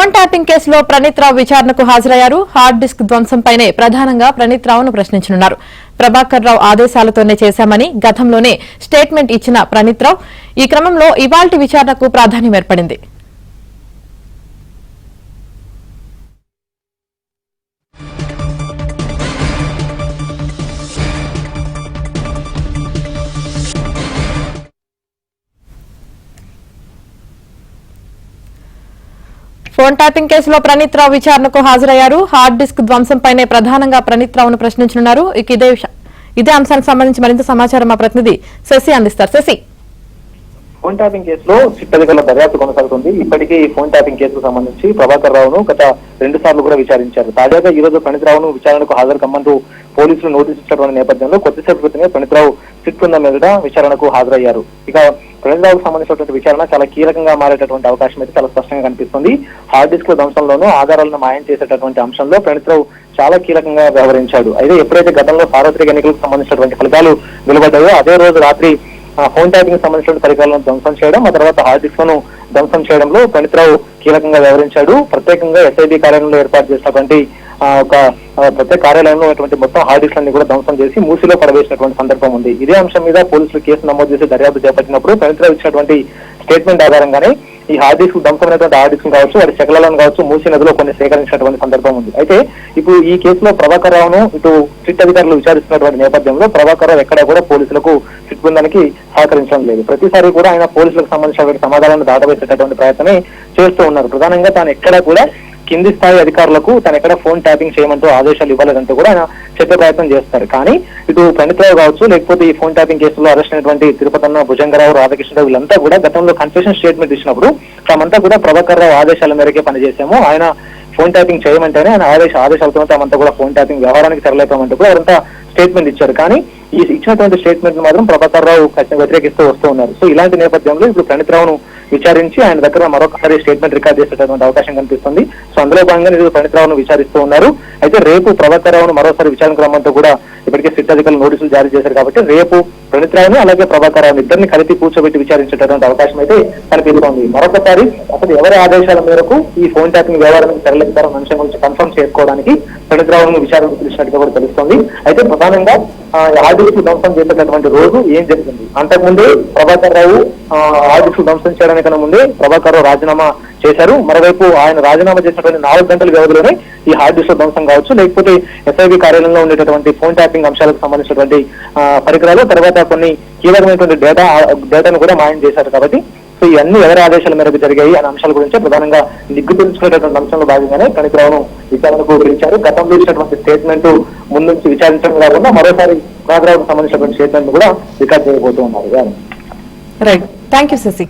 Phone tapping కేసులో ప్రణీత్ రావు విచారణకు హాజరయ్యారు. హార్డ్ డిస్క్ ధ్వంసంపైనే ప్రధానంగా ప్రణీత్ రావును ప్రశ్నించనున్నారు. ప్రభాకర్ రావు ఆదేశాలతోనే చేశామని గతంలోనే స్టేట్మెంట్ ఇచ్చిన ప్రణీత్ రావు ఈ క్రమంలో ఇవాల్టి విచారణకు ప్రాధాన్యం ఏర్పడింది. ఫోన్ ట్యాపింగ్ కేసులో ప్రణీత్ రావు విచారణకు హాజరయ్యారు. హార్డ్ డిస్క్ ధ్వంసంపైనే ప్రధానంగా ప్రణీత్ రావును ప్రశ్నించనున్నారు. ఇదే అంశానికి సంబంధించి మరింత సమాచారం మా ప్రతినిధి శశి అందిస్తారు. శశి, ఫోన్ ట్యాపింగ్ కేసులో సిట్టధికారుల దర్యాప్తు కొనసాగుతుంది. ఇప్పటికీ ఈ ఫోన్ ట్యాపింగ్ కేసుకు సంబంధించి ప్రభాకర్ రావును గత 2 సార్లు కూడా విచారించారు. తాజాగా ఈ రోజు ప్రణీత్ రావును విచారణకు హాజరు కమ్మంటూ పోలీసులు నోటీసు ఇచ్చినటువంటి నేపథ్యంలో కొద్దిసేపు క్రితమే ప్రణీత్ రావు సిట్ బృందం మీద విచారణకు హాజరయ్యారు. ఇక ప్రణీత్ రావుకు సంబంధించినటువంటి విచారణ చాలా కీలకంగా మారేటటువంటి అవకాశం అయితే చాలా స్పష్టంగా కనిపిస్తుంది. హార్డ్ డిస్క్ ధ్వంసంలోనూ ఆధారాలను మాయం చేసేటటువంటి అంశంలో ప్రణీత్ రావు చాలా కీలకంగా వ్యవహరించాడు. అయితే ఎప్పుడైతే గతంలో సార్వత్రిక ఎన్నికలకు సంబంధించినటువంటి ఫలితాలు వెలువడ్డాయో అదే రోజు రాత్రి ఫోన్ ట్యాపింగ్ సంబంధించిన పరికరాలను ధ్వంసం చేయడం, ఆ తర్వాత హార్డ్ డిస్క్ ను ధ్వంసం చేయడంలో ప్రణీత్ రావు కీలకంగా వ్యవహరించాడు. ప్రత్యేకంగా ఎస్ఐబి కార్యాలయంలో ఏర్పాటు చేసినటువంటి ఒక ప్రత్యేక కార్యాలయంలో ఉన్నటువంటి మొత్తం హార్డ్ డిస్క్ లను కూడా ధ్వంసం చేసి మూసిలో పడవేసినటువంటి సందర్భం ఉంది. ఇదే అంశం మీద పోలీసులు కేసు నమోదు చేసి దర్యాప్తు చేపట్టినప్పుడు ప్రణీత్ రావు ఇచ్చినటువంటి స్టేట్మెంట్ ఆధారంగానే ఈ హార్డ్ డిస్క్ ధ్వంసమైనటువంటి హార్డ్ డిస్క్ కావచ్చు, వాటి శకలాలను కావచ్చు మూసి నదిలో కొన్ని సేకరించినటువంటి సందర్భం ఉంది. అయితే ఇప్పుడు ఈ కేసులో ప్రభాకర్ రావును ఇటు సిట్ అధికారులు విచారిస్తున్నటువంటి నేపథ్యంలో ప్రభాకర్ రావు ఎక్కడా కూడా పోలీసులకు సిట్ బృందానికి సహకరించడం లేదు. ప్రతిసారి కూడా ఆయన పోలీసులకు సంబంధించినటువంటి సమాధానాలను దాటవేసేటటువంటి ప్రయత్నమే చేస్తూ ఉన్నారు. ప్రధానంగా తాను ఎక్కడా కూడా కింది స్థాయి అధికారులకు తను ఎక్కడ ఫోన్ ట్యాపింగ్ చేయమంటూ ఆదేశాలు ఇవ్వలేదంటూ కూడా ఆయన చెప్పే ప్రయత్నం చేస్తారు. కానీ ఇటు ప్రణీత్ రావు కావచ్చు, లేకపోతే ఈ ఫోన్ ట్యాపింగ్ కేసులో అరెస్ట్ అయినటువంటి తిరుపతన్న, భుజంగరావు, రాధాకృష్ణరావు వీళ్ళంతా కూడా గతంలో కన్ఫెషన్ స్టేట్మెంట్ ఇచ్చినప్పుడు తామంతా కూడా ప్రభాకర్ రావు ఆదేశాల మేరకే పనిచేశాము, ఆయన ఫోన్ ట్యాపింగ్ చేయమంటేనే ఆయన ఆదేశాలతో తామంతా కూడా ఫోన్ ట్యాపింగ్ వ్యవహారానికి తెరలేపామంటూ కూడా వారంతా స్టేట్మెంట్ ఇచ్చారు. కానీ ఈ ఇచ్చినటువంటి స్టేట్మెంట్ మాత్రం ప్రభాకర్ రావు వ్యతిరేకిస్తూ వస్తూ ఉన్నారు. సో ఇలాంటి నేపథ్యంలో ఇప్పుడు ప్రణీత్ రావును విచారించి ఆయన దగ్గర మరొకసారి స్టేట్మెంట్ రికార్డ్ చేసేటటువంటి అవకాశం కనిపిస్తుంది. సో అందులో భాగంగా ఈరోజు ప్రణీత్ రావును విచారిస్తూ ఉన్నారు. అయితే రేపు ప్రభాకర్ రావును మరోసారి విచారణకు రమ్మంటూ కూడా ఇప్పటికే సిట్ అధికారులు నోటీసులు జారీ చేశారు. కాబట్టి రేపు ప్రణీత్ రావును అలాగే ప్రభాకర్ రావును ఇద్దరిని కలిపి కూర్చోబెట్టి విచారించేటటువంటి అవకాశం అయితే కనిపిస్తోంది. మరొకసారి అసలు ఎవరి ఆదేశాల మేరకు ఈ ఫోన్ ట్యాపింగ్ వ్యవహారానికి తెరలేస్తారన్న అంశం గురించి కన్ఫర్మ్ చేసుకోవడానికి ప్రణీత్ రావును విచారణకు పిలిచినట్టుగా కూడా తెలుస్తోంది. అయితే ప్రధానంగా హార్డ్ డిస్క్ ధ్వంసం చేసేటటువంటి రోజు ఏం జరిగింది, అంతకుముందే ప్రభాకర్ రావు హార్డ్ డిస్క్ ధ్వంసం చేయడానికన్నా ముందే ప్రభాకర్ రావు రాజీనామా చేశారు. మరోవైపు ఆయన రాజీనామా చేసినటువంటి 4 గంటల వ్యవధిలోనే ఈ హార్డ్ డిస్క్ ధ్వంసం కావచ్చు, లేకపోతే ఎస్ఐబి కార్యాలయంలో ఉండేటటువంటి ఫోన్ ట్యాపింగ్ అంశాలకు సంబంధించినటువంటి పరికరాలు, తర్వాత కొన్ని కీలకమైనటువంటి డేటాను కూడా మాయం చేశారు. కాబట్టి సో ఇవన్నీ ఎవరి ఆదేశాల మేరకు జరిగాయి అనే అంశాల గురించి ప్రధానంగా నిగ్గు తెలుసుకునేటటువంటి అంశంలో భాగంగానే ప్రణీత్ రావును విచారణకు పిలిచారు. గతంలో ఇచ్చినటువంటి స్టేట్మెంట్ ముందు నుంచి విచారించడం కాకుండా మరోసారి ప్రభాకర్ రావుకు సంబంధించినటువంటి స్టేట్మెంట్ కూడా రికార్డ్ చేయబోతూ ఉన్నారు. Right, thank you Shashi.